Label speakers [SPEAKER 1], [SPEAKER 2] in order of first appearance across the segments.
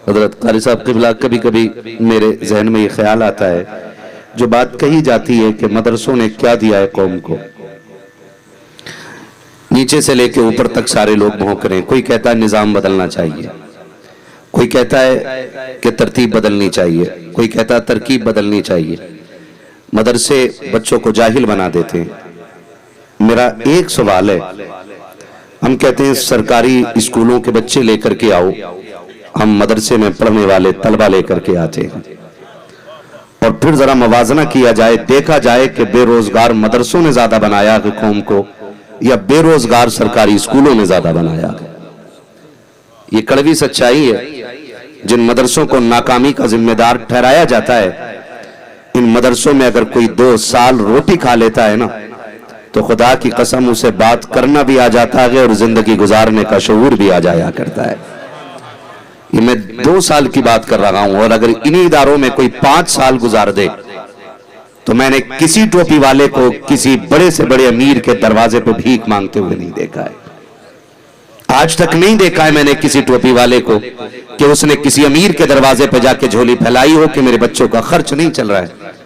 [SPEAKER 1] हज़रत क़ारी साहब क़िबला, कभी कभी मेरे जहन में ये ख्याल आता है, जो बात कही जाती है कि मदरसों ने क्या दिया है कौम को, नीचे से लेके ऊपर तक सारे लोग भौंक रहे हैं। कोई कहता है निज़ाम बदलना चाहिए, कोई कहता है कि तरतीब बदलनी चाहिए, कोई कहता है तरकीब बदलनी चाहिए। मदरसे बच्चों को जाहिल बना देते हैं। मेरा एक सवाल है, हम कहते हैं सरकारी स्कूलों के बच्चे लेकर के आओ, हम मदरसे में पढ़ने वाले तलबा लेकर के आते हैं, और फिर जरा मवाजना किया जाए, देखा जाए कि बेरोजगार मदरसों ने ज्यादा बनाया है कौम को या बेरोजगार सरकारी स्कूलों ने ज्यादा बनाया है। ये कड़वी सच्चाई है। जिन मदरसों को नाकामी का जिम्मेदार ठहराया जाता है, इन मदरसों में अगर कोई 2 साल रोटी खा लेता है ना, तो खुदा की कसम उसे बात करना भी आ जाता है और जिंदगी गुजारने का शऊर भी आ जाया करता है। ये मैं 2 साल की बात कर रहा हूं, और अगर इन्हीं इदारों में कोई 5 साल गुजार दे, तो मैंने किसी टोपी वाले को किसी बड़े से बड़े अमीर के दरवाजे पर भीख मांगते हुए नहीं देखा है। आज तक नहीं देखा है मैंने किसी टोपी वाले को कि उसने किसी अमीर के दरवाजे पर जाके झोली फैलाई हो कि मेरे बच्चों का खर्च नहीं चल रहा है।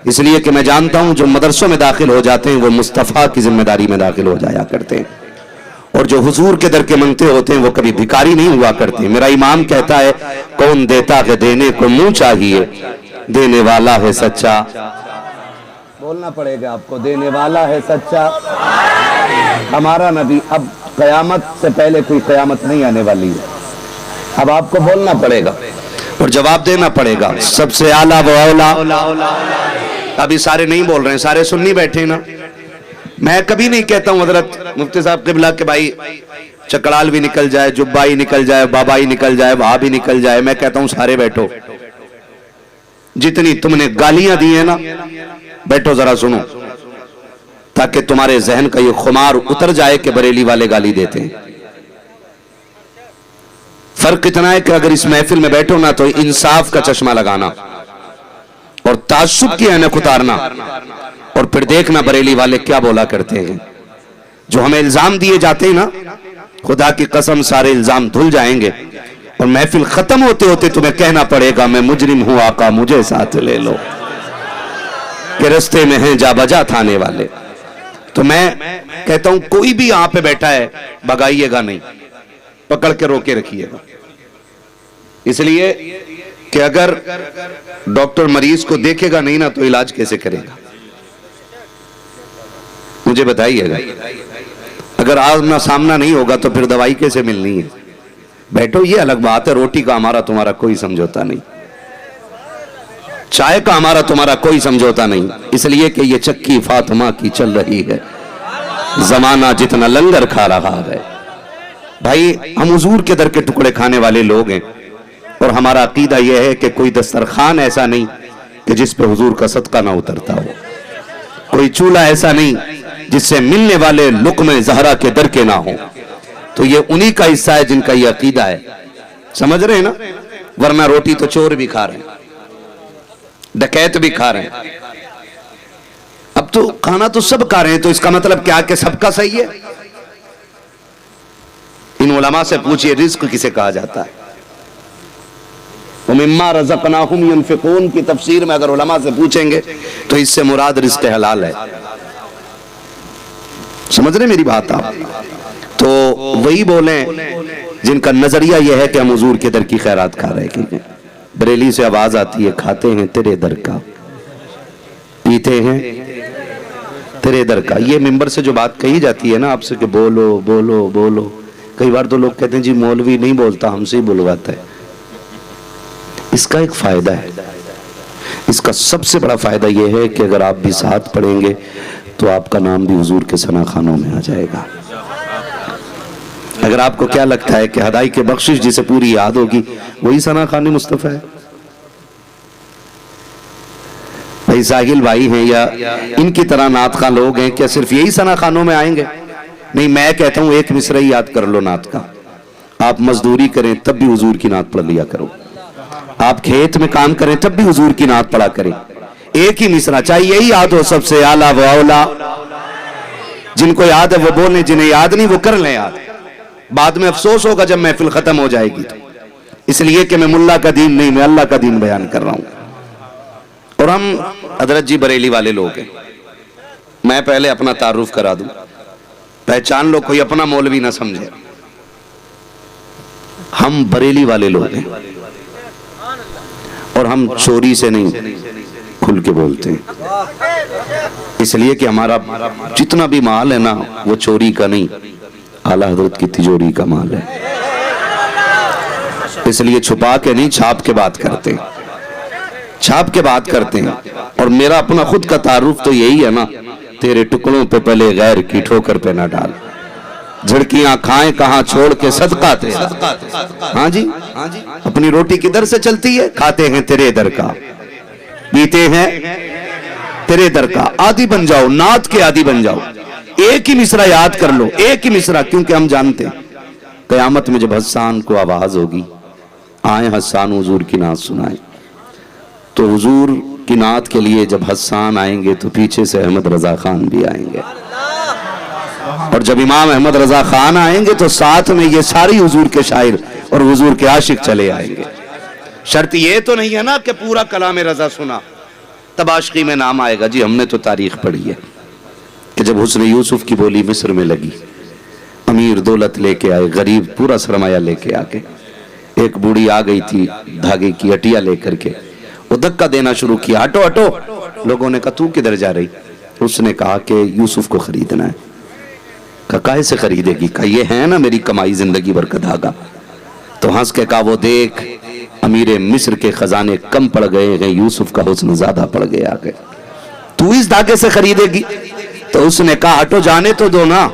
[SPEAKER 1] इसलिए कि मैं जानता हूं जो मदरसों में दाखिल हो जाते हैं वो मुस्तफ़ा की जिम्मेदारी में दाखिल हो जाया करते हैं, और जो हुजूर के दर के मंगते होते हैं वो कभी भिखारी नहीं हुआ करते। मेरा इमाम कहता है, कौन देता है देने को मुंह चाहिए, देने वाला है सच्चा।
[SPEAKER 2] बोलना पड़ेगा आपको, देने वाला है सच्चा हमारा नबी। अब कयामत से पहले कोई कयामत नहीं आने वाली है, अब आपको बोलना पड़ेगा
[SPEAKER 1] और जवाब देना पड़ेगा। सबसे आला वो औला। अभी सारे नहीं बोल रहे हैं, सारे सुन्नी बैठे ना। मैं कभी नहीं कहता हूं हजरत मुफ्ती साहब क़िबला के भाई चकड़ाल भी निकल जाए, जुब्बा ही निकल जाए, बाबा ही निकल जाए, वहां भी निकल जाए। मैं कहता हूं सारे बैठो, जितनी तुमने गालियां दी है ना, बैठो जरा सुनो, ताकि तुम्हारे जहन का ये खुमार उतर जाए कि बरेली वाले गाली देते हैं। फर्क इतना है कि अगर इस महफिल में बैठो ना, तो इंसाफ का चश्मा लगाना और ताज्जुब की ऐनक उतारना, और फिर देखना बरेली वाले क्या बोला करते हैं। जो हमें इल्जाम दिए जाते हैं ना, खुदा की कसम सारे इल्जाम धुल जाएंगे, और महफिल खत्म होते होते तुम्हें कहना पड़ेगा, मैं मुजरिम हूं आका मुझे साथ ले लो, कि रस्ते में हैं जा बजा थाने वाले। तो मैं कहता हूं कोई भी यहां पे बैठा है भगाइएगा नहीं, पकड़ के रोके रखिएगा। इसलिए कि अगर डॉक्टर मरीज को देखेगा नहीं ना, तो इलाज कैसे करेगा, मुझे बताइएगा। अगर आमना सामना नहीं होगा तो फिर दवाई कैसे मिलनी है। बैठो, ये अलग बात है। रोटी का हमारा तुम्हारा कोई समझौता नहीं, चाय का हमारा तुम्हारा कोई समझौता नहीं, इसलिए कि ये चक्की फातिमा की चल रही है, जमाना जितना लंगर खा रहा है। भाई हम हुजूर के दर के टुकड़े खाने वाले लोग हैं, और हमारा अकीदा यह है कि कोई दस्तरखान ऐसा नहीं कि जिस पे हुजूर का सदका ना उतरता हो, कोई चूल्हा ऐसा नहीं जिससे मिलने वाले लुक़्मे ज़हरा के दर के ना हो। तो ये उन्हीं का हिस्सा है जिनका ये अकीदा है, समझ रहे हैं ना। वरना रोटी तो चोर भी खा रहे हैं, डकैत भी खा रहे हैं, अब तो खाना तो सब खा रहे हैं। तो इसका मतलब क्या कि सबका सही है। इन उलमा से पूछिए रिज़्क़ किसे कहा जाता है। मिम्मा रज़क़नाहुम युनफ़िक़ून की तफसीर में अगर उलमा से पूछेंगे तो इससे मुराद रिज़्क़ हलाल है। समझ रहे मेरी बात आप। तो वही बोले जिनका नजरिया यह है कि हम हुजूर के दर की खैरात खा रहे हैं। बरेली से आवाज आती है, खाते हैं तेरे दर का, पीते हैं तेरे दर का। ये मिंबर से जो बात कही जाती है ना आपसे कि बोलो बोलो बोलो, कई बार तो लोग कहते हैं जी मौलवी नहीं बोलता, हमसे ही बुलवाता है। इसका एक फायदा है, इसका सबसे बड़ा फायदा यह है कि अगर आप भी साथ पढ़ेंगे तो आपका नाम भी हुजूर के सनाखानों में आ जाएगा। अगर आपको क्या लगता है कि हदाई के बख्शिश जिसे पूरी याद होगी वही सनाखानी मुस्तफ़ा है, भाई साहिल भाई हैं या इनकी तरह नात खां लोग हैं, क्या सिर्फ यही सनाखानों में आएंगे? नहीं, मैं कहता हूं एक मिसरा ही याद कर लो नात का। आप मजदूरी करें तब भी हुजूर की नात पढ़ लिया करो, आप खेत में काम करें तब भी हुजूर की नात पढ़ा करें। एक ही मिसरा चाहिए, यही याद हो, सबसे आला वो औला। जिनको याद है वो बोले, जिन्हें याद नहीं वो कर लें याद। बाद में अफसोस होगा जब महफिल खत्म हो जाएगी। तो इसलिए कि मैं मुल्ला का दीन नहीं, मैं अल्लाह का दीन बयान कर रहा हूं। और हम हजरत जी बरेली वाले लोग हैं। मैं पहले अपना तारुफ करा दूं, पहचान लो, कोई अपना मौलवी ना समझे। हम बरेली वाले लोग हैं और हम चोरी से नहीं, खुल के बोलते हैं। इसलिए कि हमारा जितना भी माल है ना, वो चोरी का नहीं, आला हजरत की तिजोरी का माल है। इसलिए छुपा के नहीं, छाप के बात करते हैं, छाप के बात करते हैं। और मेरा अपना खुद का तारुफ तो यही है ना, तेरे टुकड़ों पे पले गैर की ठोकर पे ना डाल, झड़कियां खाएं कहां छोड़ के सदका थे। हाँ जी, अपनी रोटी किधर से चलती है? खाते हैं तेरे दर का, पीते हैं तेरे दर का। आदि बन जाओ, नात के आदि बन जाओ। एक ही मिसरा याद कर लो, एक ही मिसरा, क्योंकि हम जानते हैं कयामत में जब हस्सान को आवाज होगी, आए हस्सान हुजूर की नात सुनाए, तो हुजूर की नात के लिए जब हस्सान आएंगे तो पीछे से अहमद रजा खान भी आएंगे। और जब इमाम अहमद रजा खान आएंगे तो साथ में ये सारी हुजूर के शायर और हुजूर के आशिक चले आएंगे। शर्त ये तो नहीं है ना कि पूरा कलाम रजा सुना तब आशिकी में नाम आएगा। जी हमने तो तारीख पढ़ी है कि जब हुस्न यूसुफ की बोली मिस्र में लगी, अमीर दौलत लेके आए, गरीब पूरा सरमाया लेके आके, एक बूढ़ी आ गई थी धागे की अटिया लेकर के, वो धक्का देना शुरू किया, हटो हटो। लोगों ने कहा तू किधर जा रही? उसने कहा कि यूसुफ को खरीदना है। कहा काहे से खरीदेगी? कहा ये है ना मेरी कमाई जिंदगी भर का धागा। तो हंस के कहा वो देख, अमीर मिस्र के खजाने कम पड़ गए हैं, यूसुफ का हुस्न ज्यादा पड़ गया है, तू इस धागे से खरीदेगी? तो उसने कहा हटो, जाने तो दो ना,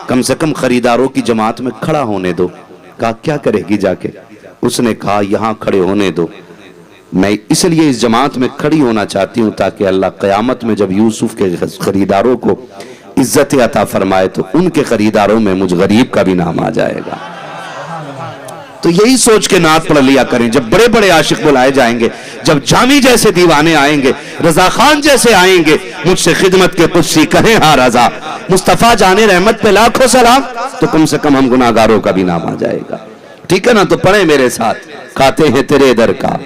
[SPEAKER 1] कम से कम खरीदारों की जमात में खड़ा होने दो। कहा क्या करेगी जाके? उसने कहा यहां खड़े होने दो, मैं इसलिए इस जमात में खड़ी होना चाहती हूं ताकि अल्लाह क़यामत में जब यूसुफ के खरीदारों को इज्जत अता फरमाए तो उनके खरीदारों में मुझ गरीब का भी नाम आ जाएगा। तो यही सोच के नात पढ़ लिया करें। जब बड़े बड़े आशिक बुलाए जाएंगे, जब जामी जैसे दीवाने आएंगे, रजा खान जैसे आएंगे, मुझसे खिदमत के कुछ कहें हाँ रजा, मुस्तफा जाने रहमत पे लाखों सलाम, तो कम से कम हम गुनाहगारों का भी नाम आ जाएगा। ठीक है ना? तो पढ़े मेरे साथ, खाते हैं तेरे दर का।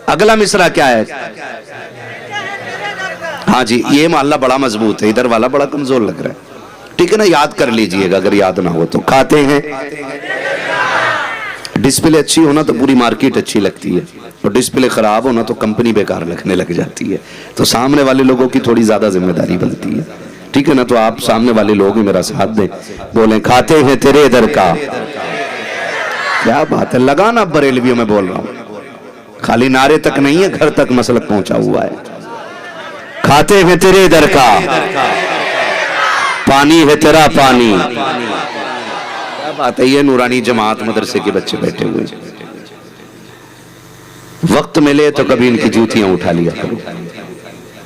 [SPEAKER 1] अगला मिसरा क्या है? हाँ जी, ये मोहल्ला बड़ा मजबूत है, इधर वाला बड़ा कमजोर लग रहा है। ठीक है ना? याद कर लीजिएगा, अगर याद ना हो तो। खाते हैं, डिस्प्ले अच्छी होना तो पूरी मार्केट अच्छी लगती है, और डिस्प्ले खराब होना तो कंपनी बेकार लगने लग जाती है। तो सामने वाले लोगों की थोड़ी ज्यादा जिम्मेदारी बनती है। ठीक है ना? तो आप सामने वाले लोग ही मेरा साथ दें, बोलें खाते हैं तेरे दर का। क्या बात है, लगाना बरेलवियों में बोल रहा हूं, खाली नारे तक नहीं है, घर तक मसलक पहुंचा हुआ है। खाते हैं तेरे दर का, पानी है तेरा पानी। क्या बात है, ये नूरानी जमात मदरसे के बच्चे बैठे हुए, वक्त मिले तो कभी इनकी जूतियां उठा लिया करो।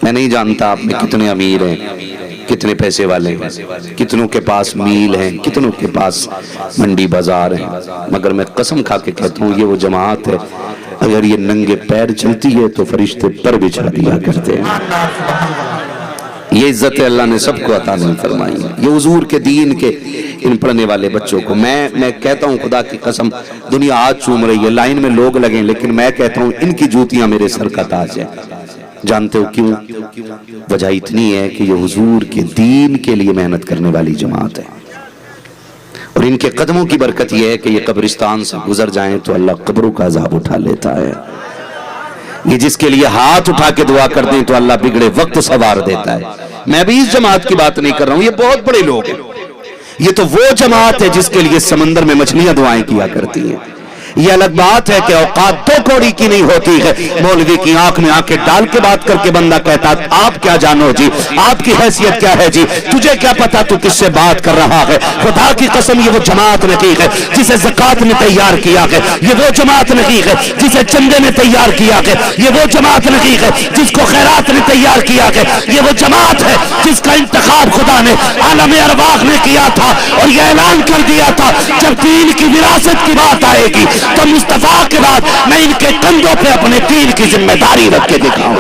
[SPEAKER 1] मैं नहीं जानता आप में कितने अमीर हैं, कितने पैसे वाले हैं, कितनों के पास मील हैं, कितनों के पास मंडी बाजार है, मगर मैं कसम खा के कहता हूँ ये वो जमात है, अगर ये नंगे पैर चलती है तो फरिश्ते पर बिछा दिया करते हैं। ये इज्जत अल्लाह ने सबको अता नहीं फरमाई है। ये हुजूर के दीन के इन पढ़ने वाले बच्चों को मैं कहता हूँ, खुदा की कसम, दुनिया आज चूम रही है, लाइन में लोग लगे, लेकिन मैं कहता हूँ इनकी जूतियां मेरे सर का ताज है। जानते हो क्यों? वजह इतनी है कि ये हुजूर के दीन के लिए मेहनत करने वाली जमात है, और इनके कदमों की बरकत यह है कि ये कब्रिस्तान से गुजर जाएं तो अल्लाह कब्रों का अजाब उठा लेता है। ये जिसके लिए हाथ उठा के दुआ कर दें तो अल्लाह बिगड़े वक्त सवार देता है। मैं भी इस जमात की बात नहीं कर रहा हूं, ये बहुत बड़े लोग हैं। ये तो वो जमात है जिसके लिए समंदर में मछलियां दुआएं किया करती हैं। ये अलग बात है कि औकात तो कौड़ी की नहीं होती है। मौलवी की आंख में आंखें डाल के बात करके बंदा कहता आप क्या जानो जी, आपकी हैसियत क्या है जी, तुझे क्या पता तू किससे बात कर रहा है। खुदा की कसम ये वो जमात नहीं है जिसे ज़कात ने तैयार किया है, ये वो जमात नहीं है जिसे चंदे ने तैयार किया है, ये वो जमात नहीं है जिसको खैरात ने तैयार किया है, ये वो जमात है जिसका इंतखाब खुदा ने आलम अरवाह ने किया था और ये ऐलान कर दिया था जब दीन की विरासत की बात आएगी तो मुस्तफा के बाद मैं इनके कंधों पे अपने दीन की जिम्मेदारी रख के दिखाऊं।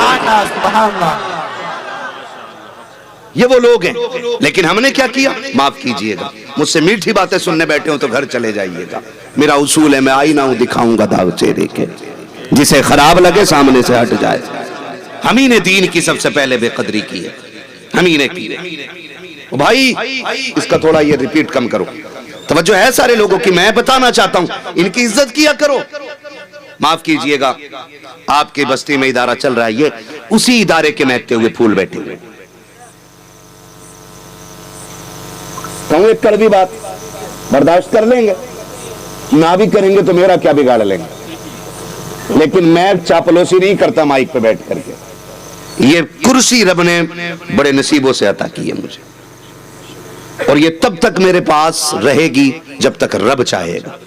[SPEAKER 1] ये वो लोग हैं। लेकिन हमने क्या किया, माफ कीजिएगा, मुझसे मीठी बातें सुनने बैठे हो तो घर चले जाइएगा। मेरा उसूल है, मैं आईना हूं, दिखाऊंगा दाव चेहरे के, जिसे खराब लगे सामने से हट जाए। हम ही ने दीन की सबसे पहले बेकदरी की है, हम ही ने की है। भाई इसका थोड़ा ये रिपीट कम करो, तवज्जो है सारे लोगों की। मैं बताना चाहता हूं, इनकी इज्जत किया करो। माफ कीजिएगा, आपकी बस्ती में इदारा चल रहा है, ये उसी इदारे के महकते हुए फूल बैठे हुए।
[SPEAKER 2] कहूं एक कड़वी बात, बर्दाश्त कर लेंगे, ना भी करेंगे तो मेरा क्या बिगाड़ लेंगे, लेकिन मैं चापलूसी नहीं करता माइक पे बैठ करके।
[SPEAKER 1] ये कुर्सी रब ने बड़े नसीबों से अता की है मुझे, और ये तब तक मेरे पास रहेगी जब तक रब चाहेगा।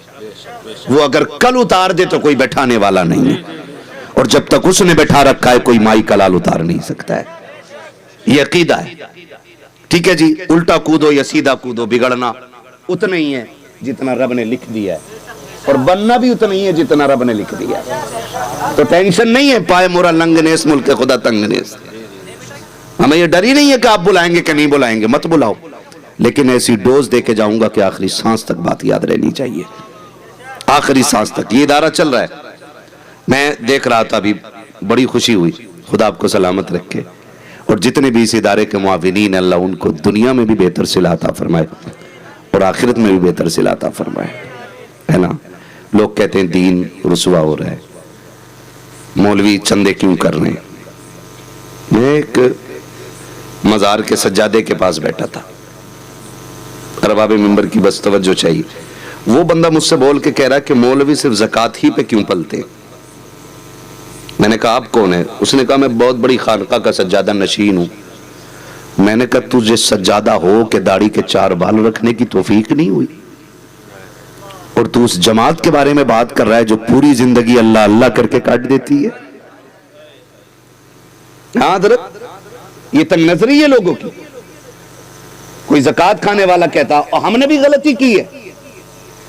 [SPEAKER 1] वो अगर कल उतार दे तो कोई बैठाने वाला नहीं है, और जब तक उसने बैठा रखा है कोई माई का लाल उतार नहीं सकता है। ये अकीदा है। ठीक है जी, उल्टा कूदो या सीधा कूदो, बिगड़ना उतना ही है जितना रब ने लिख दिया है, और बनना भी उतना ही है जितना रब ने लिख दिया है। तो टेंशन नहीं है, पाए मोरा लंगनेस मुल्क खुदा तंगनेस। हमें ये डर ही नहीं है कि आप बुलाएंगे कि नहीं बुलाएंगे, मत बुलाओ, लेकिन ऐसी डोज दे के जाऊंगा कि आखिरी सांस तक बात याद रहनी चाहिए, आखिरी सांस तक। ये इदारा चल रहा है, मैं देख रहा था अभी, बड़ी खुशी हुई। खुदा आपको सलामत रखे, और जितने भी इस इदारे के मुआविनीन, अल्लाह उनको दुनिया में भी बेहतर सिला अता फरमाए और आखिरत में भी बेहतर सिला अता फरमाए, है ना। लोग कहते हैं दीन रुसवा हो रहा है, मौलवी चंदे क्यों कर रहे हैं। मैं एक मजार के सज्जादे के पास बैठा था, अरबाब मिंबर की बस तवज्जो चाहिए। वो बंदा मुझसे बोल के कह रहा है कि मौलवी सिर्फ ज़कात ही पे क्यों पलते। मैंने कहा आप कौन है? उसने कहा मैं बहुत बड़ी खानका का सज्जादा नशीन हूं। मैंने कहा तुझे सज्जादा हो के दाढ़ी के 4 बाल रखने की तौफीक नहीं हुई, और तू उस जमात के बारे में बात कर रहा है जो पूरी जिंदगी अल्लाह अल्लाह करके काट देती है। हाँ हज़रत, ये तंग नजरी है लोगों की। कोई ज़कात खाने वाला कहता, और हमने भी गलती की है,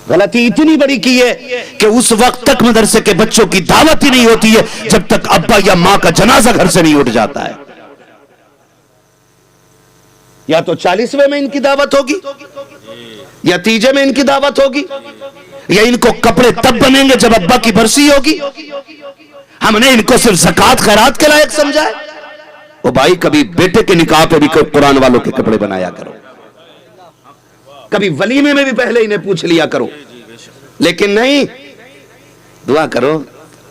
[SPEAKER 1] गलती इतनी बड़ी की है कि उस वक्त तक मदरसे के बच्चों की दावत ही नहीं होती है जब तक अब्बा या मां का जनाजा घर से नहीं उठ जाता है। या तो 40वें में इनकी दावत होगी, या 30 में इनकी दावत होगी, या इनको कपड़े तब बनेंगे जब अब्बा की बरसी होगी। हमने इनको सिर्फ ज़कात खैरात के लायक समझा है। ओ भाई, कभी बेटे के निकाह पे भी कुरान वालों के कपड़े बनाया करो, कभी वलीमे में भी पहले इन्हें पूछ लिया करो। लेकिन नहीं, दुआ करो,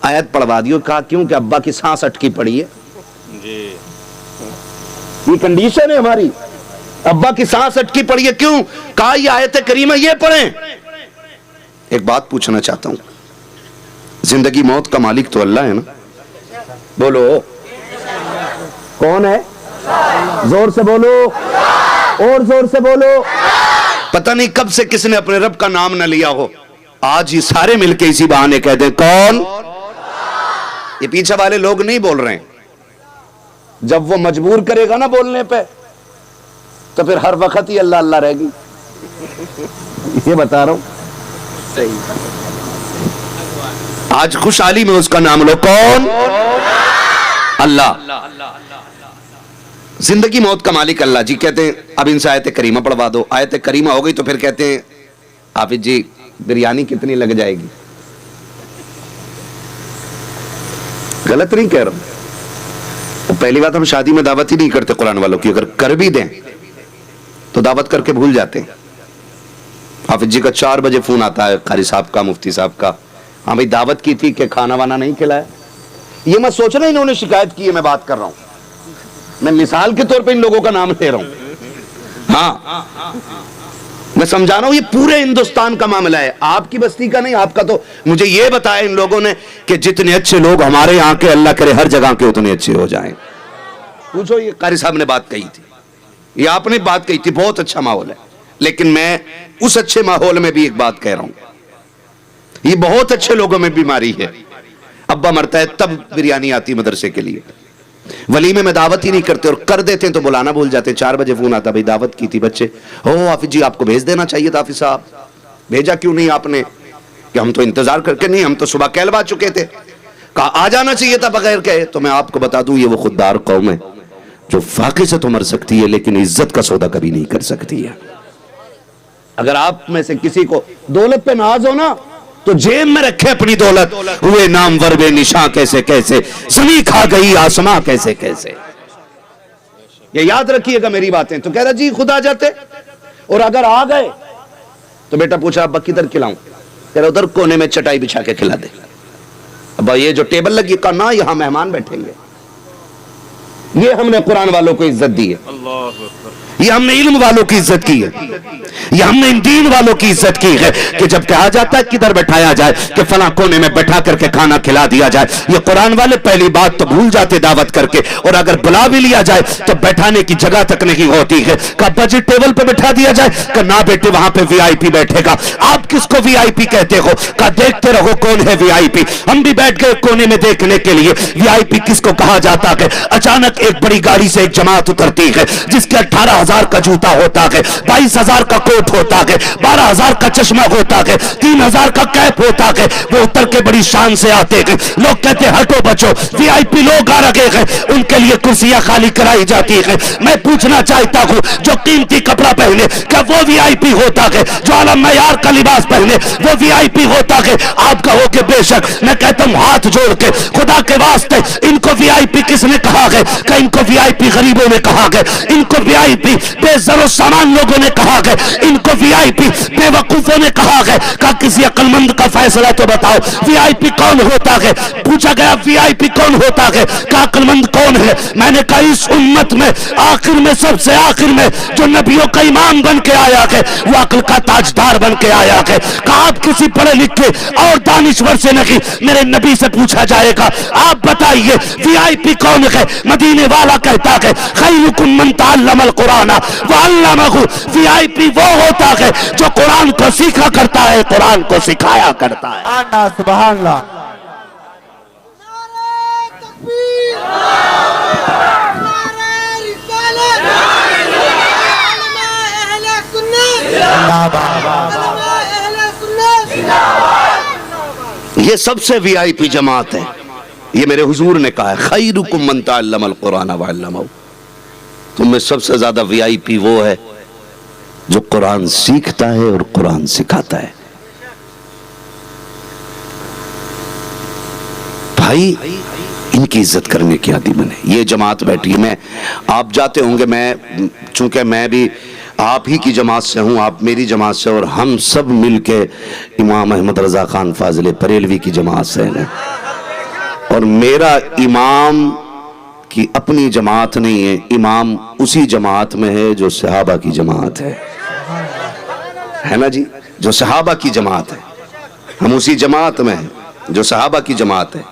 [SPEAKER 1] आयत पढ़वा दियो। कहा क्यों? कि अब्बा की सांस अटकी पड़ी है, ये कंडीशन है हमारी, अब्बा की सांस अटकी पड़ी है। क्यों? कहा ये आयत करीमा ये पढ़ें। एक बात पूछना चाहता हूं, जिंदगी मौत का मालिक तो अल्लाह है ना? बोलो कौन है? जोर से बोलो, और जोर से बोलो। पता नहीं कब से किसने अपने रब का नाम न लिया हो, आज ही सारे मिलके इसी बहाने कह दें कौन? ये पीछे वाले लोग नहीं बोल रहे हैं। जब वो मजबूर करेगा ना बोलने पे, तो फिर हर वक्त ही अल्लाह अल्लाह रहेगी। ये बता रहा हूं, सही। आज खुशहाली में उसका नाम लो, कौन? अल्लाह। जिंदगी मौत का मालिक अल्लाह। जी कहते हैं अब इनसे आयत करीमा पढ़वा दो। आयत करीमा हो गई तो फिर कहते हैं हाफिज जी बिरयानी कितनी लग जाएगी। गलत नहीं कह रहा हूं। तो पहली बात, हम शादी में दावत ही नहीं करते कुरान वालों की, अगर कर भी दें तो दावत करके भूल जाते हैं। हाफिज जी का 4 बजे फोन आता है, कारी साहब का, मुफ्ती साहब का, हाँ भाई दावत की थी कि खाना वाना नहीं खिलाया। ये मैं सोच रहा इन्होंने शिकायत की है, मैं बात कर रहा हूं, मैं मिसाल के तौर पे इन लोगों का नाम ले रहा हूं। हाँ, मैं समझा रहा हूं, ये पूरे हिंदुस्तान का मामला है, आपकी बस्ती का नहीं। आपका तो मुझे ये बताया इन लोगों ने कि जितने अच्छे लोग हमारे यहाँ के, अल्लाह करे हर जगह के उतने अच्छे हो जाएं। पूछो, ये कारी साहब ने बात कही थी, ये आपने बात कही थी, बहुत अच्छा माहौल है। लेकिन मैं उस अच्छे माहौल में भी एक बात कह रहा हूं, ये बहुत अच्छे लोगों में बीमारी है। अब्बा मरता है तब बिरयानी आती मदरसे के लिए, वलीमे में दावत ही नहीं करते, और कर देते हैं तो बुलाना भूल जाते। 4 बजे फोन आता, भाई दावत की थी बच्चे, हो हाफिज जी आपको भेज देना चाहिए था, हाफिज साहब भेजा क्यों नहीं आपने? कि हम तो इंतजार करके नहीं, हम तो सुबह कहलवा चुके थे। कहा आ जाना चाहिए था बगैर कहे। तो मैं आपको बता दूं, ये वो खुददार कौम है जो फाके से तो मर सकती है लेकिन इज्जत का सौदा कभी नहीं कर सकती है।
[SPEAKER 2] अगर आप में से किसी को दौलत पे नाज हो ना,
[SPEAKER 1] तो जेब में रखे अपनी दौलत, हुए नामवर वे निशा कैसे कैसे, जमी खा गई आसमां कैसे कैसे।
[SPEAKER 2] ये याद रखिएगा मेरी बातें। तो कह रहा जी खुद आ जाते, और अगर आ गए तो बेटा पूछा अब्बा किधर खिलाऊं? कह रहा उधर कोने में चटाई बिछा के खिला दे। अब्बा ये जो टेबल लगी, कहा ना यहां मेहमान बैठेंगे। ये हमने कुरान वालों को इज्जत दी है,
[SPEAKER 1] ये हमने इल्म वालों की इज्जत की है, ये हमने इन दीन वालों की इज्जत की है कि जब कहा जाता है किधर बैठाया जाए कि फला कोने में बैठा करके खाना खिला दिया जाए, ये कुरान वाले पहली बात तो भूल जाते दावत करके, और अगर बुला भी लिया जाए तो बैठाने की जगह तक नहीं होती है। का बजट टेबल पे बैठा दिया जाए, का ना बेटे वहां पे वीआईपी बैठेगा। आप किसको वीआईपी कहते हो? का देखते रहो कौन है वीआईपी। हम भी बैठ गए कोने में देखने के लिए। वीआईपी किसको कहा जाता है? अचानक एक बड़ी गाड़ी से एक जमात उतरती है जिसके 18,000 का जूता होता है, 22,000 का कोट होता है, 12,000 का चश्मा होता है, 3,000 का कैप होता है। वो उतर के बड़ी शान से आते हैं। लोग कहते हैं हटो बचो, वीआईपी लोग आ रहे हैं, उनके लिए कुर्सियां खाली कराई जाती है। मैं पूछना चाहता हूं जो कीमती कपड़ा पहने क्या वो वीआईपी होता है? जो आला मयार का लिबास पहने वो वीआईपी होता है? आप कहोगे बेशक। मैं कहता हूं हाथ जोड़ के खुदा के वास्ते इनको वीआईपी किसने कहा है? क्या इनको वीआईपी गरीबों ने कहा है? इनको वीआईपी बेजरो सामान लोगों ने कहा है? इनको वीआईपी बेवकूफों ने कहा है? का किसी अक्लमंद का फैसला तो बताओ, वीआईपी कौन होता है? पूछा गया वीआईपी कौन होता है? का अक्लमंद कौन है? मैंने कहा इस उम्मत में आखिर में सबसे आखिर में जो नबियों का इमाम बन के आया है वो अक्ल का ताजदार बन के आया है। कहा आप किसी पढ़े लिखे और दानिश्वर से नहीं, मेरे नबी से पूछा जाएगा। आप बताइए वीआईपी कौन है? मदीने वाला कहता है खैरुकुम मन तअल्लमल कुरान व अल्लमहु। वीआईपी वो होता है जो कुरान को सीखा करता है, कुरान को सिखाया करता है।
[SPEAKER 3] सुभान अल्लाह।
[SPEAKER 1] ये सबसे वीआईपी जमात है। ये मेरे हुजूर ने कहा है खैरुकुम मन तअल्लमल कुरान व अल्लमहु। तुम में सबसे ज्यादा वीआईपी वो है जो कुरान सीखता है और कुरान सिखाता है। भाई इनकी इज्जत करने की आदि बने। ये जमात बैठी है, मैं आप जाते होंगे, मैं चूंकि मैं भी आप ही की जमात से हूं, आप मेरी जमात से, और हम सब मिलके इमाम अहमद रजा खान फाजिल बरेलवी की जमात से हैं। और मेरा इमाम की अपनी जमात नहीं है, इमाम उसी जमात में है जो सहाबा की जमात है ना जी, जो सहाबा की जमात है। हम उसी जमात में हैं जो सहाबा की जमात है।